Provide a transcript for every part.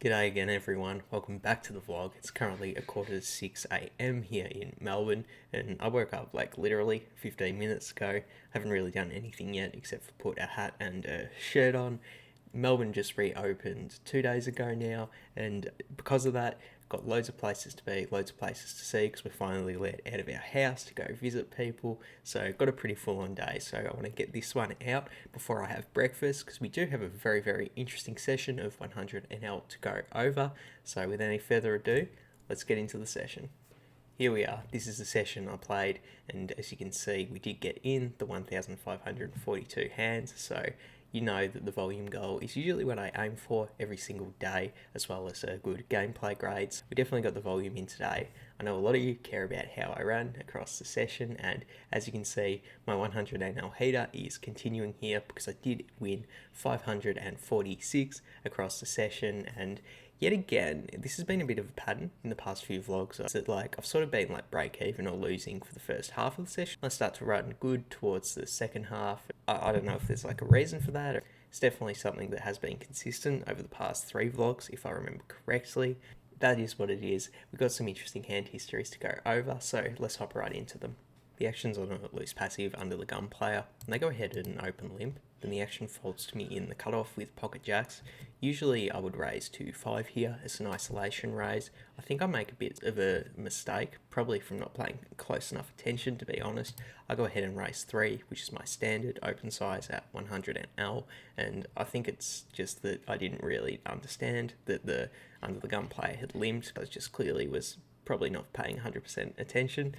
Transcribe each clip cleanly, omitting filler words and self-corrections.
G'day again everyone, welcome back to the vlog. It's currently 5:45 AM here in Melbourne and I woke up like literally 15 minutes ago. Haven't really done anything yet except for put a hat and a shirt on. Melbourne just reopened 2 days ago now, and because of that, got loads of places to be, loads of places to see because we're finally let out of our house to go visit people. So got a pretty full on day, so I want to get this one out before I have breakfast because we do have a very interesting session of 100 NL to go over. So with any further ado, let's get into the session. Here we are, this is the session I played, and as you can see we did get in the 1542 hands, so you know that the volume goal is usually what I aim for every single day, as well as good gameplay grades. We definitely got the volume in today. I know a lot of you care about how I ran across the session, and as you can see, my 100 NL heater is continuing here because I did win 546 across the session. And yet again, this has been a bit of a pattern in the past few vlogs. That like I've sort of been like break even or losing for the first half of the session. I start to run good towards the second half. I don't know if there's like a reason for that. It's definitely something that has been consistent over the past 3 vlogs, if I remember correctly. That is what it is. We've got some interesting hand histories to go over, so let's hop right into them. The action's on a loose passive under the gun player, and they go ahead and open limp. Then the action folds to me in the cutoff with pocket jacks. Usually I would raise to 5 here as an isolation raise. I think I make a bit of a mistake, probably from not paying close enough attention, to be honest. I go ahead and raise 3, which is my standard open size at 100 NL, and I think it's just that I didn't really understand that the under the gun player had limped, but just clearly was probably not paying 100% attention.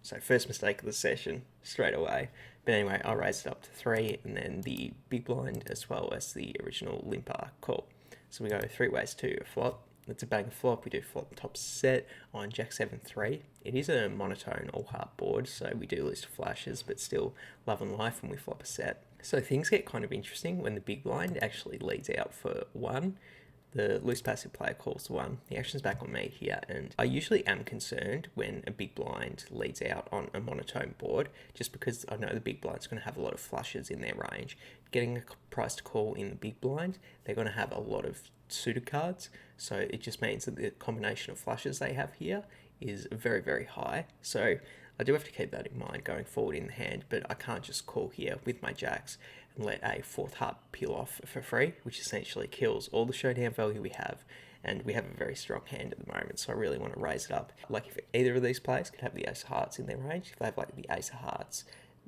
So first mistake of the session, straight away. But anyway, I raised it up to 3, and then the big blind as well as the original limper call. So we go 3 ways to a flop. It's a bang flop. We do flop top set on Jack 7-3. It is a monotone all heart board, so we do lose to flashes, but still love and life when we flop a set. So things get kind of interesting when the big blind actually leads out for 1. The loose passive player calls 1. The action's back on me here, and I usually am concerned when a big blind leads out on a monotone board, just because I know the big blind's going to have a lot of flushes in their range. Getting a price to call in the big blind, they're going to have a lot of suited cards, so it just means that the combination of flushes they have here is very high. So I do have to keep that in mind going forward in the hand, but I can't just call here with my jacks and let a 4th heart peel off for free, which essentially kills all the showdown value we have, and we have a very strong hand at the moment, so I really want to raise it up. Like if either of these players could have the ace of hearts in their range, if they have like the ace of hearts,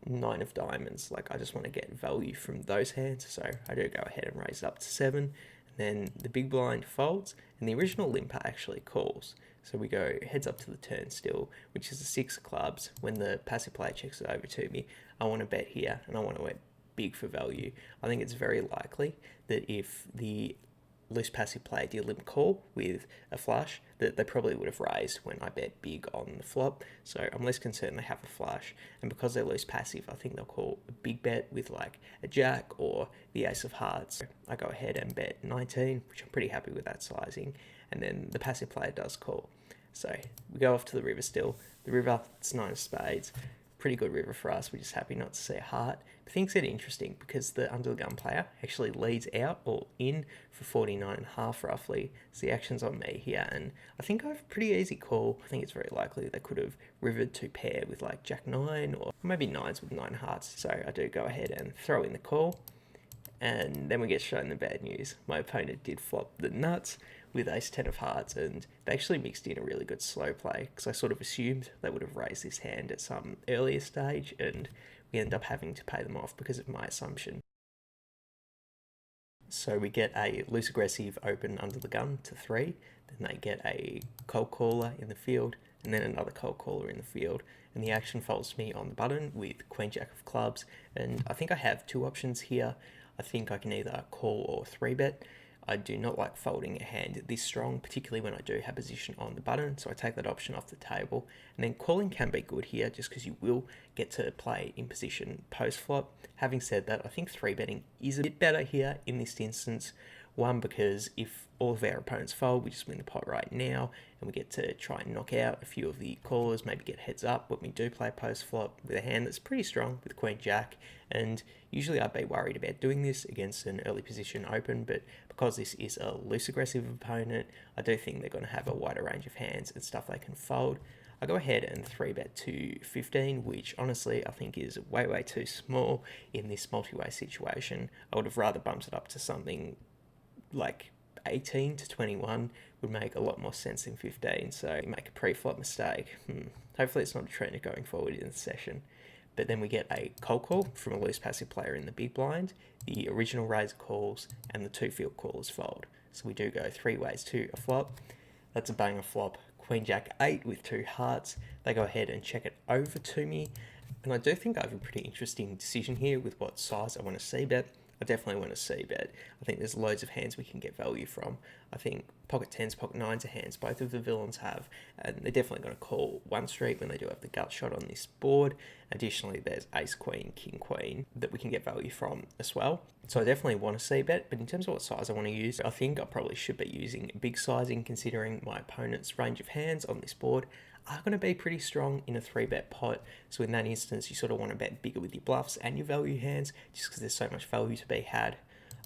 9 of diamonds, like I just want to get value from those hands, so I do go ahead and raise it up to 7, and then the big blind folds, and the original limper actually calls. So we go heads up to the turn still, which is a 6 of clubs. When the passive player checks it over to me, I want to bet here, and I want to bet big for value. I think it's very likely that if the loose passive player did limp call with a flush, that they probably would have raised when I bet big on the flop. So I'm less concerned they have a flush, and because they're loose passive, I think they'll call a big bet with like a jack or the ace of hearts. So I go ahead and bet 19, which I'm pretty happy with that sizing, and then the passive player does call. So we go off to the river still. The river, it's 9 of spades. Pretty good river for us. We're just happy not to see a heart. But things get interesting because the under the gun player actually leads out or in for 49.5 roughly. So the action's on me here, and I think I have a pretty easy call. I think it's very likely they could have rivered to pair with like Jack 9 or maybe 9s with 9 hearts. So I do go ahead and throw in the call. And then we get shown the bad news. My opponent did flop the nuts with ace 10 of hearts, and they actually mixed in a really good slow play because I sort of assumed they would have raised this hand at some earlier stage, and we end up having to pay them off because of my assumption. So we get a loose aggressive open under the gun to 3, then they get a cold caller in the field, and then another cold caller in the field, and the action folds to me on the button with queen jack of clubs, and I think I have 2 options here. I think I can either call or 3-bet. I do not like folding a hand this strong, particularly when I do have position on the button, so I take that option off the table. And then calling can be good here just because you will get to play in position post-flop. Having said that, I think 3-betting is a bit better here in this instance One, because if all of our opponents fold, we just win the pot right now, and we get to try and knock out a few of the callers, maybe get heads up when we do play post flop with a hand that's pretty strong with Queen Jack. And usually I'd be worried about doing this against an early position open, but because this is a loose aggressive opponent, I do think they're going to have a wider range of hands and stuff they can fold. I go ahead and 3-bet to 15, which honestly I think is way too small in this multi-way situation. I would have rather bumped it up to something like 18 to 21 would make a lot more sense than 15. So you make a pre-flop mistake. Hopefully it's not a trend going forward in the session. But then we get a cold call from a loose passive player in the big blind, the original raise calls, and the 2 field callers fold. So we do go 3 ways to a flop. That's a banger flop. Queen Jack 8 with 2 hearts. They go ahead and check it over to me. And I do think I have a pretty interesting decision here with what size I want to c-bet. I definitely want to c-bet. I think there's loads of hands we can get value from. I think pocket 10s, pocket 9s are hands both of the villains have, and they're definitely going to call 1 street when they do have the gut shot on this board. Additionally, there's ace queen, king queen that we can get value from as well. So I definitely want to c-bet, but in terms of what size I want to use, I think I probably should be using big sizing considering my opponent's range of hands on this board are going to be pretty strong in a 3-bet pot. So in that instance, you sort of want to bet bigger with your bluffs and your value hands just because there's so much value to be had.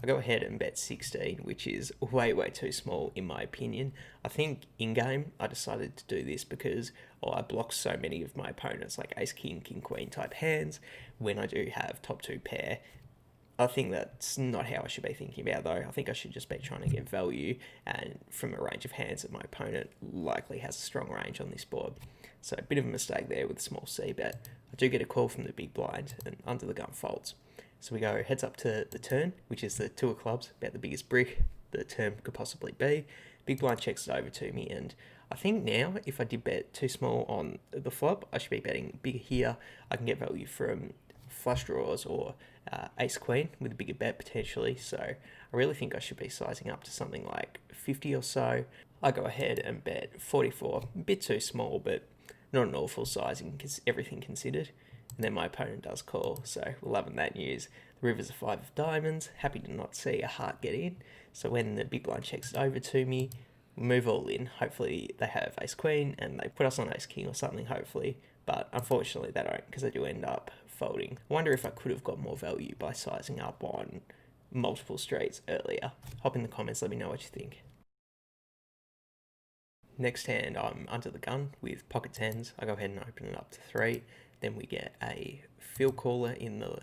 I go ahead and bet 16, which is way too small in my opinion. I think in-game I decided to do this because I blocked so many of my opponents like ace king, king queen type hands when I do have top 2 pair. I think that's not how I should be thinking about though. I think I should just be trying to get value and from a range of hands that my opponent likely has a strong range on this board. So a bit of a mistake there with a small c-bet. I do get a call from the big blind and under the gun folds. So we go heads up to the turn, which is the 2 of clubs, about the biggest brick the turn could possibly be. Big blind checks it over to me, and I think now if I did bet too small on the flop, I should be betting bigger here. I can get value from flush draws or ace queen with a bigger bet potentially. So I really think I should be sizing up to something like 50 or so. I go ahead and bet 44, a bit too small, but not an awful sizing because everything considered. And then my opponent does call, so we're loving that news. The river's a 5 of diamonds, happy to not see a heart get in. So when the big blind checks it over to me, we move all in. Hopefully they have ace queen and they put us on ace king or something, hopefully. But unfortunately they don't, because they do end up folding. I wonder if I could have got more value by sizing up on multiple streets earlier. Hop in the comments, let me know what you think. Next hand, I'm under the gun with pocket 10s. I go ahead and open it up to 3. Then we get a field caller in the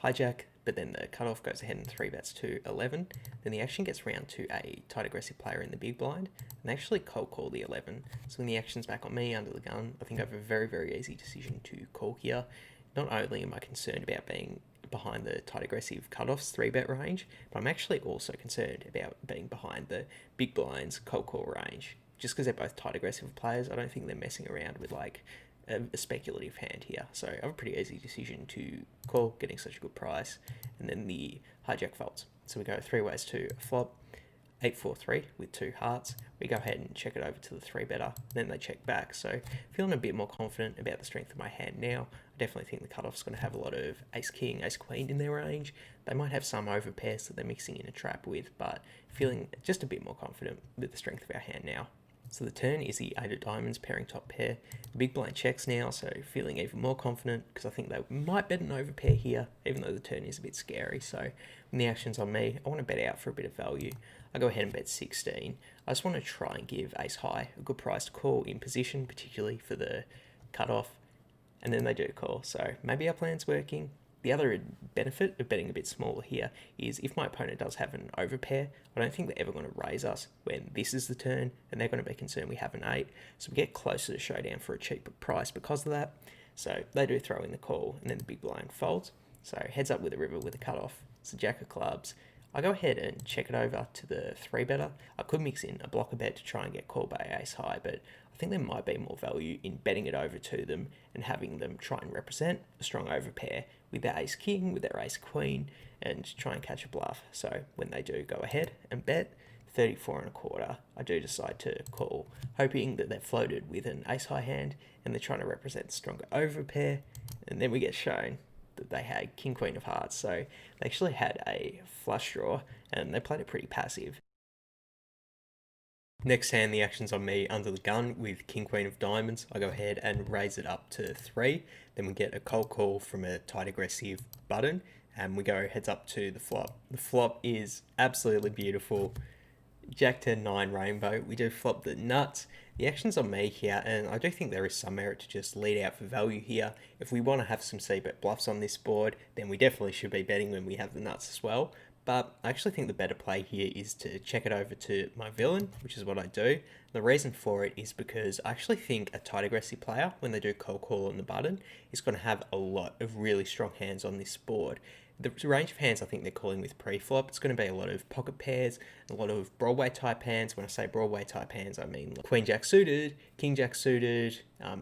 hijack, but then the cutoff goes ahead and 3-bets to 11. Then the action gets round to a tight aggressive player in the big blind, and they actually cold call the 11. So when the action's back on me under the gun, I think I have a very easy decision to call here. Not only am I concerned about being behind the tight aggressive cutoffs 3-bet range, but I'm actually also concerned about being behind the big blinds cold call range. Just because they're both tight aggressive players, I don't think they're messing around with like a speculative hand here. So I have a pretty easy decision to call, getting such a good price. And then the hijack folds. So we go 3 ways to a flop, 8-4-3 with 2 hearts. We go ahead and check it over to the 3-better. Then they check back. So feeling a bit more confident about the strength of my hand now. I definitely think the cutoff's going to have a lot of ace king, ace queen in their range. They might have some over pairs that they're mixing in a trap with, but feeling just a bit more confident with the strength of our hand now. So the turn is the 8 of diamonds pairing top pair. The big blind checks now, so feeling even more confident because I think they might bet an overpair here, even though the turn is a bit scary. So when the action's on me, I want to bet out for a bit of value. I go ahead and bet 16. I just want to try and give ace high a good price to call in position, particularly for the cutoff. And then they do call, so maybe our plan's working. The other benefit of betting a bit smaller here is if my opponent does have an overpair, I don't think they're ever going to raise us when this is the turn, and they're going to be concerned we have an 8. So we get closer to showdown for a cheaper price because of that. So they do throw in the call, and then the big blind folds. So heads up with the river with a cutoff. It's the jack of clubs. I go ahead and check it over to the 3-better. I could mix in a blocker bet to try and get called by ace high, but I think there might be more value in betting it over to them and having them try and represent a strong overpair with their ace king, with their ace queen, and try and catch a bluff. So when they do go ahead and bet 34.25, I do decide to call, hoping that they've floated with an ace high hand and they're trying to represent stronger overpair, and then we get shown that they had king queen of hearts, so they actually had a flush draw and they played it pretty passive. Next hand, the action's on me under the gun with king queen of diamonds. I go ahead and raise it up to 3. Then we get a cold call from a tight aggressive button, and we go heads up to the flop. The flop is absolutely beautiful. Jack 10 9 rainbow. We do flop the nuts. The action's on me here, and I do think there is some merit to just lead out for value here. If we want to have some c-bet bluffs on this board, then we definitely should be betting when we have the nuts as well. But I actually think the better play here is to check it over to my villain, which is what I do. The reason for it is because I actually think a tight aggressive player, when they do cold call on the button, is going to have a lot of really strong hands on this board. The range of hands I think they're calling with pre-flop, it's going to be a lot of pocket pairs, a lot of Broadway type hands. When I say Broadway type hands, I mean like Queen Jack suited, King Jack suited,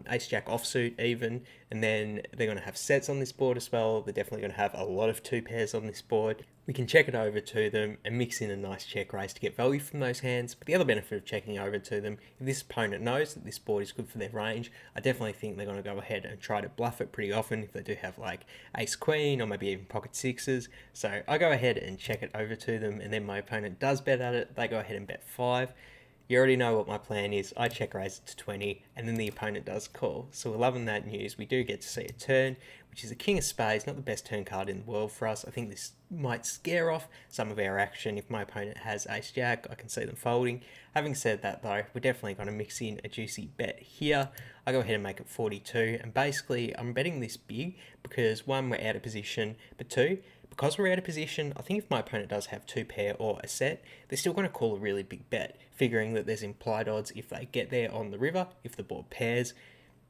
Ace Jack offsuit even, and then they're going to have sets on this board as well. They're definitely going to have a lot of 2 pairs on this board. We can check it over to them and mix in a nice check raise to get value from those hands. But the other benefit of checking over to them, if this opponent knows that this board is good for their range, I definitely think they're going to go ahead and try to bluff it pretty often if they do have like ace queen or maybe even pocket 6s. So I go ahead and check it over to them, and then my opponent does bet at it. They go ahead and bet 5. You already know what my plan is. I check raise it to 20, and then the opponent does call. So we're loving that news. We do get to see a turn, which is a king of spades, not the best turn card in the world for us. I think this might scare off some of our action. If my opponent has ace jack, I can see them folding. Having said that though, we're definitely going to mix in a juicy bet here. I go ahead and make it 42, and basically I'm betting this big because 1, we're out of position, but 2, because we're out of position, I think if my opponent does have 2 pair or a set, they're still going to call a really big bet, figuring that there's implied odds if they get there on the river, if the board pairs.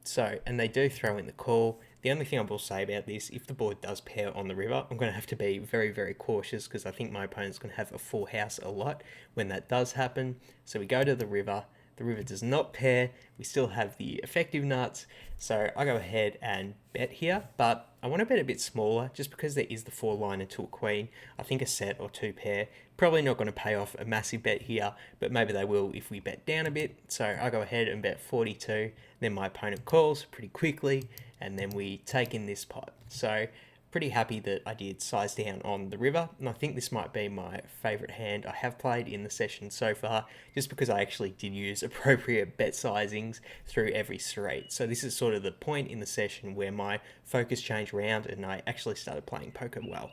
So, and they do throw in the call. The only thing I will say about this, if the board does pair on the river, I'm going to have to be very, very cautious because I think my opponent's going to have a full house a lot when that does happen. So we go to the river. The river does not pair. We still have the effective nuts. So I go ahead and bet here, but I want to bet a bit smaller just because there is the 4-liner to a queen. I think a set or 2 pair, probably not going to pay off a massive bet here, but maybe they will if we bet down a bit. So I go ahead and bet 42. Then my opponent calls pretty quickly, and then we take in this pot. So pretty happy that I did size down on the river, and I think this might be my favourite hand I have played in the session so far, just because I actually did use appropriate bet sizings through every street. So this is sort of the point in the session where my focus changed around and I actually started playing poker well.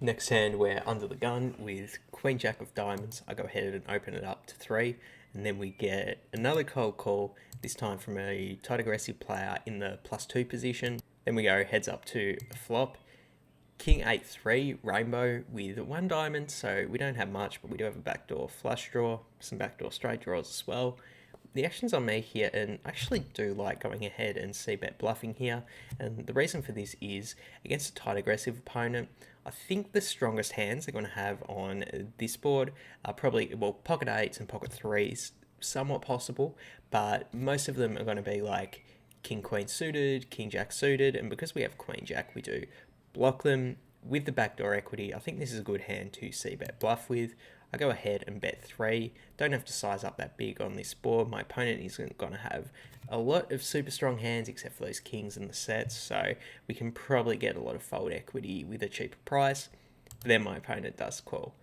Next hand, we're under the gun with Queen Jack of diamonds. I go ahead and open it up to 3, and then we get another cold call, this time from a tight aggressive player in the +2 position. Then we go heads up to a flop. King 8-3 rainbow with 1 diamond, so we don't have much, but we do have a backdoor flush draw, some backdoor straight draws as well. The action's on me here, and I actually do like going ahead and c-bet bluffing here, and the reason for this is against a tight aggressive opponent, I think the strongest hands they're going to have on this board are probably, well, pocket 8s and pocket 3s, somewhat possible, but most of them are going to be like King Queen suited, King Jack suited, and because we have Queen Jack, we do block them with the backdoor equity. I think this is a good hand to c-bet bluff with. I go ahead and bet 3. Don't have to size up that big on this board. My opponent isn't going to have a lot of super strong hands except for those kings and the sets, so we can probably get a lot of fold equity with a cheaper price. But then my opponent does call.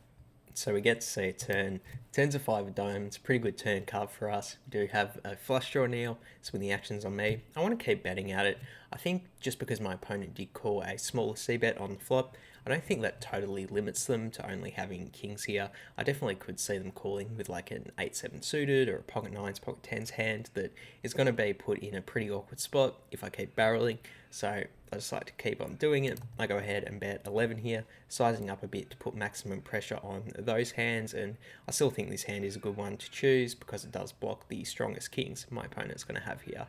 So we get to see a turn. Turns a 5 of diamonds, pretty good turn card for us. We do have a flush draw now, so when the action's on me, I want to keep betting at it. I think just because my opponent did call a smaller c-bet on the flop, I don't think that totally limits them to only having kings here. I definitely could see them calling with like an 8-7 suited or a pocket 9s, pocket 10s hand that is going to be put in a pretty awkward spot if I keep barreling. So I just like to keep on doing it. I go ahead and bet 11 here, sizing up a bit to put maximum pressure on those hands, and I still think this hand is a good one to choose because it does block the strongest kings my opponent's going to have here.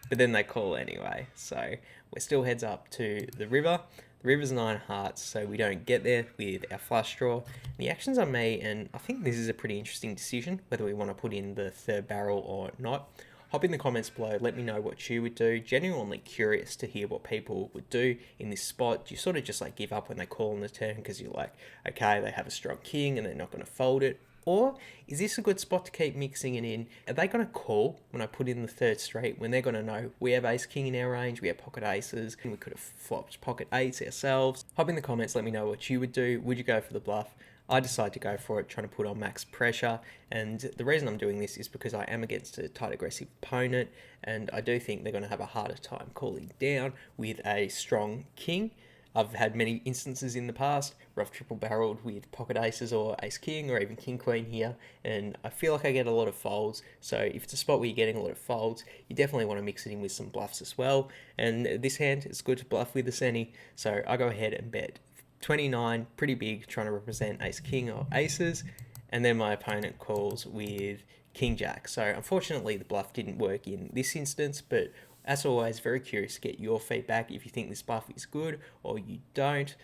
But then they call anyway, so we're still heads up to the river. The river's 9 hearts, so we don't get there with our flush draw. The action's on me, and I think this is a pretty interesting decision, whether we want to put in the 3rd barrel or not. Hop in the comments below, let me know what you would do. Genuinely curious to hear what people would do in this spot. Do you sort of just like give up when they call on the turn because you're like, okay, they have a strong king and they're not going to fold it? Or is this a good spot to keep mixing it in? Are they going to call when I put in the third street, when they're going to know we have ace king in our range, we have pocket aces, and we could have flopped pocket eights ourselves? Hop in the comments, let me know what you would do. Would you go for the bluff? I decided to go for it, trying to put on max pressure, and the reason I'm doing this is because I am against a tight aggressive opponent, and I do think they're going to have a harder time calling down with a strong king. I've had many instances in the past where I've triple barreled with pocket aces or ace king or even king queen here, and I feel like I get a lot of folds. So if it's a spot where you're getting a lot of folds, you definitely want to mix it in with some bluffs as well. And this hand, it's good to bluff with the Seni, so I go ahead and bet 29, pretty big, trying to represent ace king or aces, and then my opponent calls with king jack. So unfortunately the bluff didn't work in this instance, but as always, very curious to get your feedback if you think this bluff is good or you don't.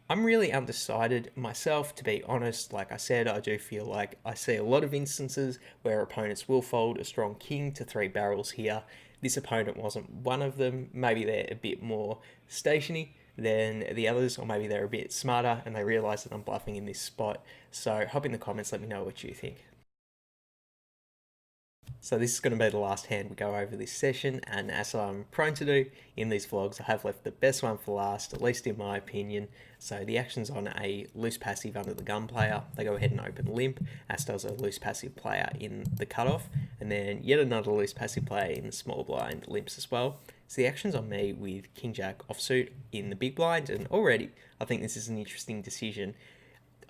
I'm really undecided myself, to be honest. Like I said, I do feel like I see a lot of instances where opponents will fold a strong king to 3 barrels here. This opponent wasn't one of them. Maybe they're a bit more stationary than the others, or maybe they're a bit smarter and they realise that I'm bluffing in this spot. So hop in the comments, let me know what you think. So this is going to be the last hand we go over this session, and as I'm prone to do in these vlogs, I have left the best one for last, at least in my opinion. So the action's on a loose passive under the gun player. They go ahead and open limp, as does a loose passive player in the cutoff, and then yet another loose passive player in the small blind limps as well. So the action's on me with king jack offsuit in the big blind, and already I think this is an interesting decision.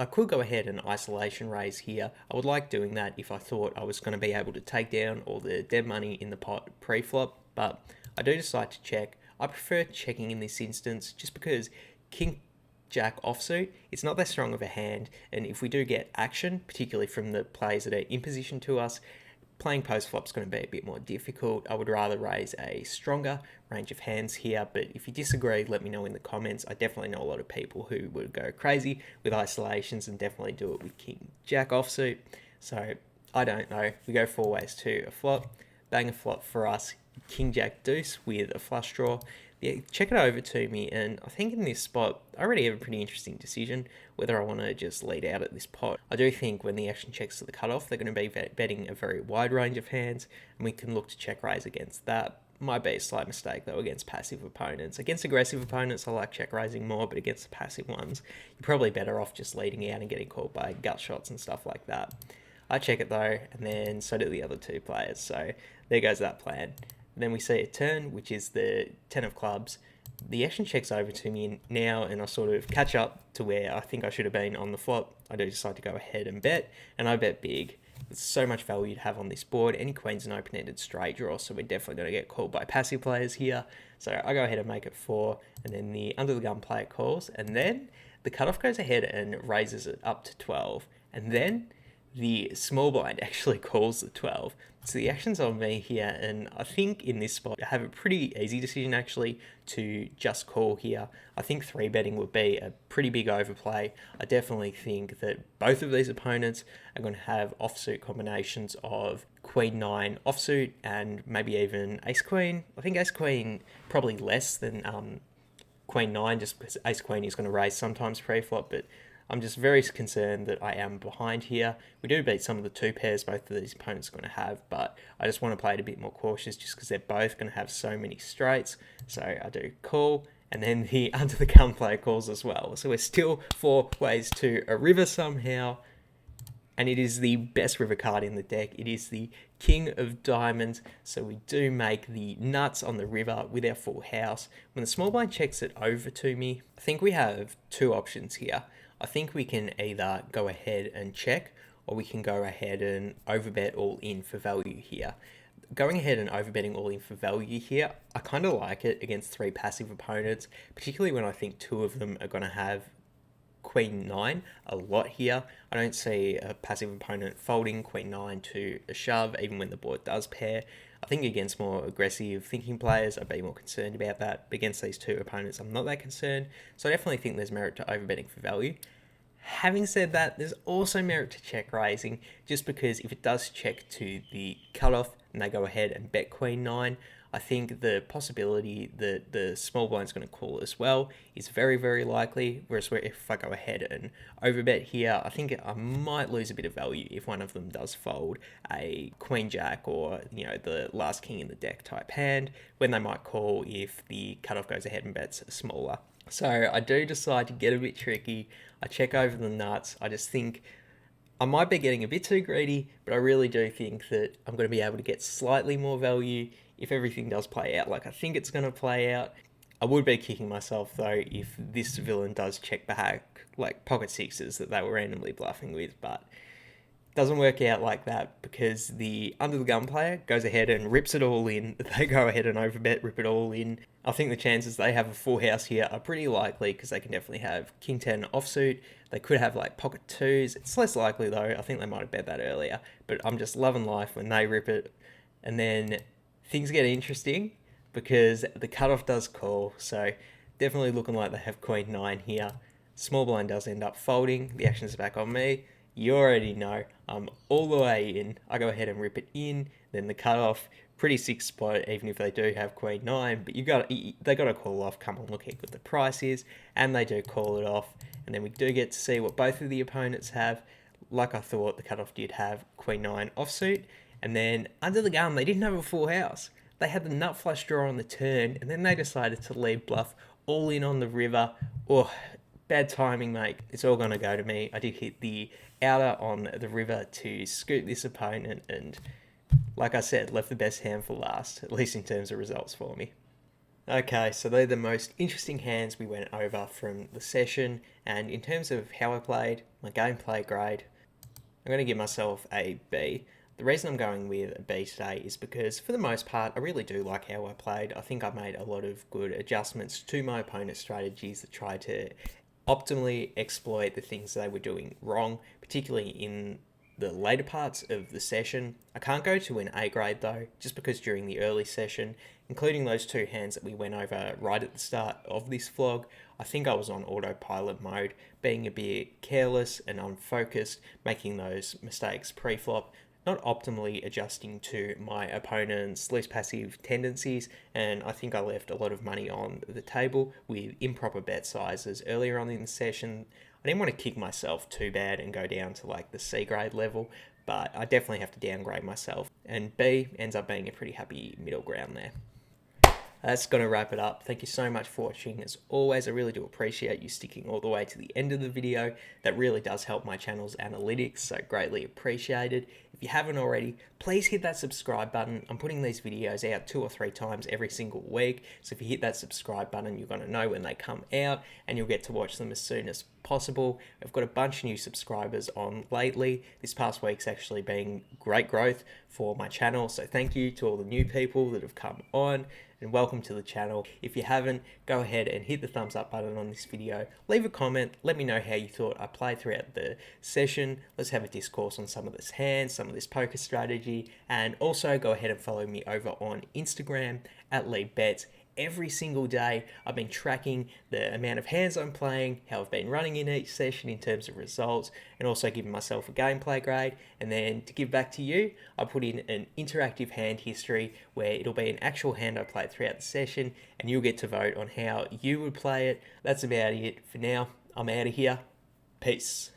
I could go ahead and isolation raise here. I would like doing that if I thought I was going to be able to take down all the dead money in the pot pre-flop, but I do decide to check. I prefer checking in this instance just because king jack offsuit, it's not that strong of a hand, and if we do get action, particularly from the players that are in position to us, playing post-flop is going to be a bit more difficult. I would rather raise a stronger range of hands here, but if you disagree, let me know in the comments. I definitely know a lot of people who would go crazy with isolations and definitely do it with king jack offsuit. So I don't know. We go 4 ways to a flop. Bang a flop for us. King jack deuce with a flush draw. Yeah, check it over to me, and I think in this spot I already have a pretty interesting decision whether I want to just lead out at this pot. I do think when the action checks to the cutoff, they're going to be betting a very wide range of hands, and we can look to check raise against that. Might be a slight mistake though against passive opponents. Against aggressive opponents I like check raising more, but against the passive ones you're probably better off just leading out and getting called by gut shots and stuff like that. I check it though, and then so do the other 2 players, so there goes that plan. Then we see a turn, which is the 10 of clubs. The action checks over to me now, and I sort of catch up to where I think I should have been on the flop. I do decide to go ahead and bet, and I bet big. There's so much value to have on this board. Any queen's an open-ended straight draw, so we're definitely going to get called by passive players here. So I go ahead and make it 4, and then the under the gun player calls, and then the cutoff goes ahead and raises it up to 12, and then the small blind actually calls the 12. So the action's on me here, and I think in this spot I have a pretty easy decision actually to just call here. I think 3-betting would be a pretty big overplay. I definitely think that both of these opponents are going to have offsuit combinations of queen 9 offsuit and maybe even ace queen. I think ace queen probably less than queen 9, just because ace queen is going to raise sometimes pre-flop, but I'm just very concerned that I am behind here. We do beat some of the 2 pairs both of these opponents are going to have, but I just want to play it a bit more cautious just because they're both going to have so many straights. So I do call, and then the under the gun player calls as well. So we're still 4 ways to a river somehow, and it is the best river card in the deck. It is the king of diamonds, so we do make the nuts on the river with our full house. When the small blind checks it over to me, I think we have 2 options here. I think we can either go ahead and check, or we can go ahead and overbet all in for value here. Going ahead and overbetting all in for value here, I kind of like it against 3 passive opponents, particularly when I think 2 of them are going to have queen 9 a lot here. I don't see a passive opponent folding queen 9 to a shove, even when the board does pair. I think against more aggressive thinking players, I'd be more concerned about that. But against these 2 opponents, I'm not that concerned. So I definitely think there's merit to overbetting for value. Having said that, there's also merit to check raising, just because if it does check to the cutoff and they go ahead and bet queen nine, I think the possibility that the small blind's going to call as well is very, very likely. Whereas if I go ahead and overbet here, I think I might lose a bit of value if one of them does fold a queen jack or, you know, the last king in the deck type hand, when they might call if the cutoff goes ahead and bets smaller. So I do decide to get a bit tricky. I check over the nuts. I just think I might be getting a bit too greedy, but I really do think that I'm going to be able to get slightly more value if everything does play out like I think it's going to play out. I would be kicking myself though if this villain does check back like pocket sixes that they were randomly bluffing with, but doesn't work out like that because the under the gun player goes ahead and rips it all in. They go ahead and overbet, rip it all in. I think the chances they have a full house here are pretty likely because they can definitely have king 10 offsuit. They could have like pocket twos. It's less likely though. I think they might have bet that earlier, but I'm just loving life when they rip it. And then things get interesting because the cutoff does call. So definitely looking like they have queen 9 here. Small blind does end up folding. The action's back on me. You already know I'm all the way in. I go ahead and rip it in, then the cutoff, pretty sick spot even if they do have queen 9, but they got to call off. Come on, look how good the price is, and they do call it off. And then we do get to see what both of the opponents have. Like I thought, the cutoff did have queen 9 offsuit, and then under the gun they didn't have a full house. They had the nut flush draw on the turn, and then they decided to lead bluff all in on the river. Oh, bad timing, mate. It's all going to go to me. I did hit the outer on the river to scoop this opponent, and like I said, left the best hand for last, at least in terms of results for me. Okay, so they're the most interesting hands we went over from the session, and in terms of how I played, my gameplay grade, I'm going to give myself a B. The reason I'm going with a B today is because, for the most part, I really do like how I played. I think I made a lot of good adjustments to my opponent's strategies that tried to optimally exploit the things they were doing wrong, particularly in the later parts of the session. I can't go to an A grade though, just because during the early session, including those two hands that we went over right at the start of this vlog, I think I was on autopilot mode, being a bit careless and unfocused, making those mistakes pre-flop, not optimally adjusting to my opponent's least passive tendencies, and I think I left a lot of money on the table with improper bet sizes earlier on in the session. I didn't want to kick myself too bad and go down to like the C grade level, but I definitely have to downgrade myself, and B ends up being a pretty happy middle ground there. That's going to wrap it up. Thank you so much for watching. As always, I really do appreciate you sticking all the way to the end of the video. That really does help my channel's analytics, so greatly appreciated. If you haven't already, please hit that subscribe button. I'm putting these videos out 2 or 3 times every single week, so if you hit that subscribe button, you're going to know when they come out, and you'll get to watch them as soon as possible. I've got a bunch of new subscribers on lately. This past week's actually been great growth for my channel, so thank you to all the new people that have come on, and welcome to the channel. If you haven't, go ahead and hit the thumbs up button on this video. Leave a comment, let me know how you thought I played throughout the session. Let's have a discourse on some of this hands, some of this poker strategy, and also go ahead and follow me over on Instagram at Leigh Bets. Every single day I've been tracking the amount of hands I'm playing, how I've been running in each session in terms of results, and also giving myself a gameplay grade. And then to give back to you, I put in an interactive hand history where it'll be an actual hand I played throughout the session, and you'll get to vote on how you would play it. That's about it for now. I'm out of here. Peace.